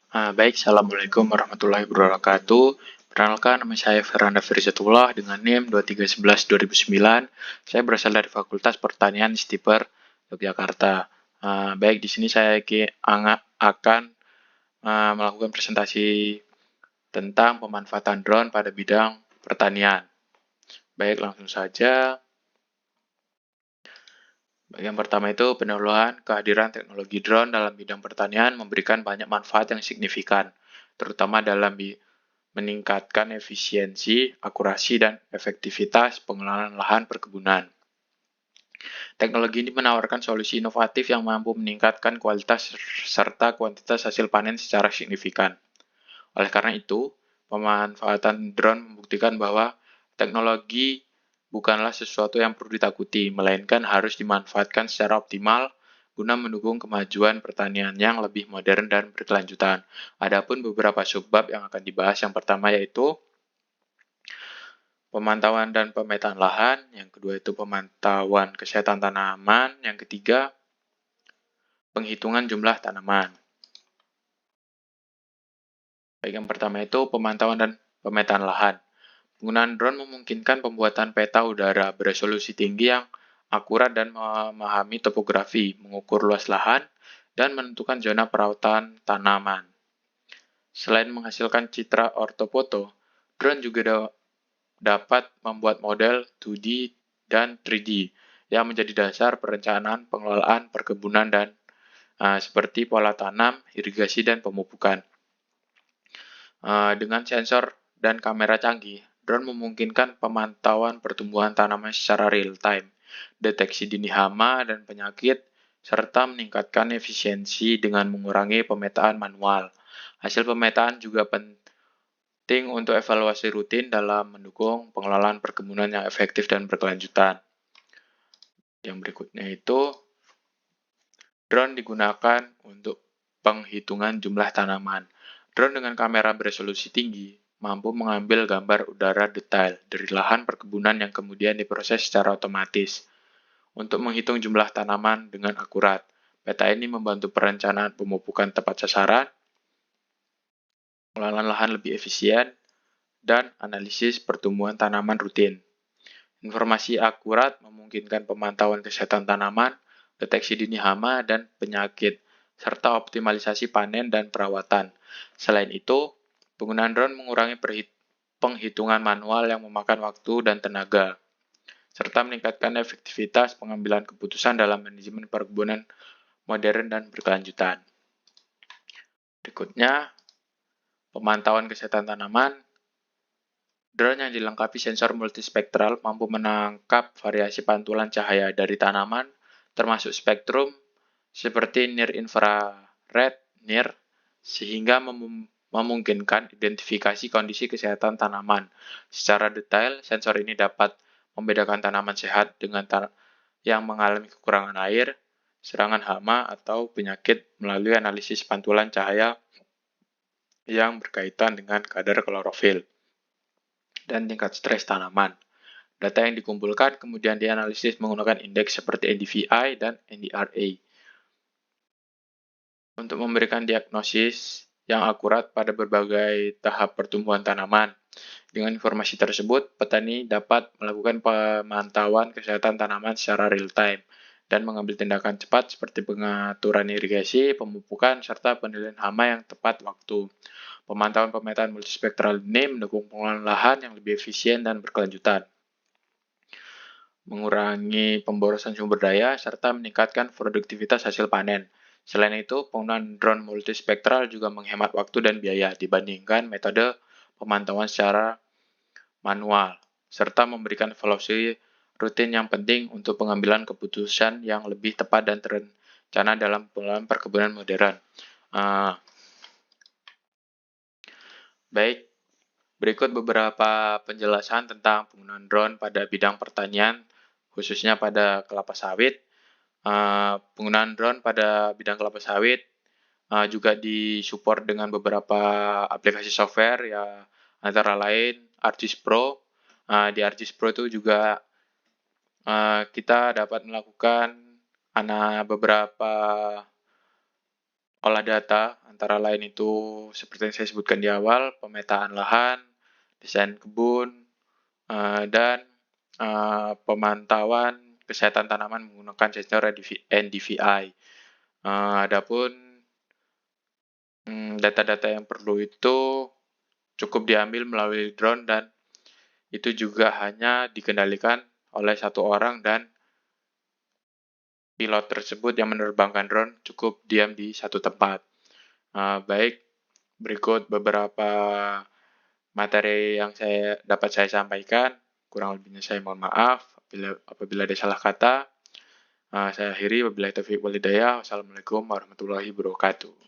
Baik, Assalamualaikum warahmatullahi wabarakatuh. Perkenalkan, nama saya Fernanda Firzatullah dengan NIM 2311-2009. Saya berasal dari Fakultas Pertanian Stiper, Yogyakarta. Baik, di sini saya akan melakukan presentasi tentang pemanfaatan drone pada bidang pertanian. Baik, langsung saja. Bagian pertama itu peneluhan kehadiran teknologi drone dalam bidang pertanian memberikan banyak manfaat yang signifikan, terutama dalam meningkatkan efisiensi, akurasi, dan efektivitas pengelolaan lahan perkebunan. Teknologi ini menawarkan solusi inovatif yang mampu meningkatkan kualitas serta kuantitas hasil panen secara signifikan. Oleh karena itu, pemanfaatan drone membuktikan bahwa teknologi bukanlah sesuatu yang perlu ditakuti, melainkan harus dimanfaatkan secara optimal guna mendukung kemajuan pertanian yang lebih modern dan berkelanjutan. Adapun beberapa subbab yang akan dibahas, yang pertama yaitu pemantauan dan pemetaan lahan, yang kedua itu pemantauan kesehatan tanaman, yang ketiga penghitungan jumlah tanaman. Baik, yang pertama itu pemantauan dan pemetaan lahan. Penggunaan drone memungkinkan pembuatan peta udara beresolusi tinggi yang akurat dan memahami topografi, mengukur luas lahan, dan menentukan zona perawatan tanaman. Selain menghasilkan citra ortofoto, drone juga dapat membuat model 2D dan 3D yang menjadi dasar perencanaan pengelolaan perkebunan dan seperti pola tanam, irigasi, dan pemupukan. Dengan sensor dan kamera canggih, drone memungkinkan pemantauan pertumbuhan tanaman secara real-time, deteksi dini hama dan penyakit, serta meningkatkan efisiensi dengan mengurangi pemetaan manual. Hasil pemetaan juga penting untuk evaluasi rutin dalam mendukung pengelolaan perkebunan yang efektif dan berkelanjutan. Yang berikutnya itu, drone digunakan untuk penghitungan jumlah tanaman. Drone dengan kamera beresolusi tinggi mampu mengambil gambar udara detail dari lahan perkebunan yang kemudian diproses secara otomatis untuk menghitung jumlah tanaman dengan akurat. Peta ini membantu perencanaan pemupukan tepat sasaran, pengelolaan lahan lebih efisien, dan analisis pertumbuhan tanaman rutin. Informasi akurat memungkinkan pemantauan kesehatan tanaman, deteksi dini hama dan penyakit, serta optimalisasi panen dan perawatan. Selain itu, penggunaan drone mengurangi penghitungan manual yang memakan waktu dan tenaga, serta meningkatkan efektivitas pengambilan keputusan dalam manajemen perkebunan modern dan berkelanjutan. Berikutnya, pemantauan kesehatan tanaman. Drone yang dilengkapi sensor multispektral mampu menangkap variasi pantulan cahaya dari tanaman, termasuk spektrum seperti near infrared, NIR, sehingga memungkinkan identifikasi kondisi kesehatan tanaman. Secara detail, sensor ini dapat membedakan tanaman sehat dengan yang mengalami kekurangan air, serangan hama, atau penyakit melalui analisis pantulan cahaya yang berkaitan dengan kadar klorofil dan tingkat stres tanaman. Data yang dikumpulkan kemudian dianalisis menggunakan indeks seperti NDVI dan NDRA untuk memberikan diagnosis yang akurat pada berbagai tahap pertumbuhan tanaman. Dengan informasi tersebut, petani dapat melakukan pemantauan kesehatan tanaman secara real-time dan mengambil tindakan cepat seperti pengaturan irigasi, pemupukan, serta penilaian hama yang tepat waktu. Pemantauan pemetaan multispektral ini mendukung pengelolaan lahan yang lebih efisien dan berkelanjutan, mengurangi pemborosan sumber daya, serta meningkatkan produktivitas hasil panen. Selain itu, penggunaan drone multispektral juga menghemat waktu dan biaya dibandingkan metode pemantauan secara manual, serta memberikan evaluasi rutin yang penting untuk pengambilan keputusan yang lebih tepat dan terencana dalam pengelolaan perkebunan modern. Baik, berikut beberapa penjelasan tentang penggunaan drone pada bidang pertanian, khususnya pada kelapa sawit. Penggunaan drone pada bidang kelapa sawit juga disupport dengan beberapa aplikasi software, ya antara lain ArcGIS Pro. Di ArcGIS Pro itu juga kita dapat melakukan beberapa olah data, antara lain itu seperti yang saya sebutkan di awal, pemetaan lahan, desain kebun, dan pemantauan kesehatan tanaman menggunakan sensor NDVI. Adapun data-data yang perlu itu cukup diambil melalui drone dan itu juga hanya dikendalikan oleh satu orang dan pilot tersebut yang menerbangkan drone cukup diam di satu tempat. Baik, berikut beberapa materi yang dapat saya sampaikan. Kurang lebihnya saya mohon maaf apabila ada salah kata. Saya akhiri, wabillahi taufiq walhidayah. Wassalamualaikum warahmatullahi wabarakatuh.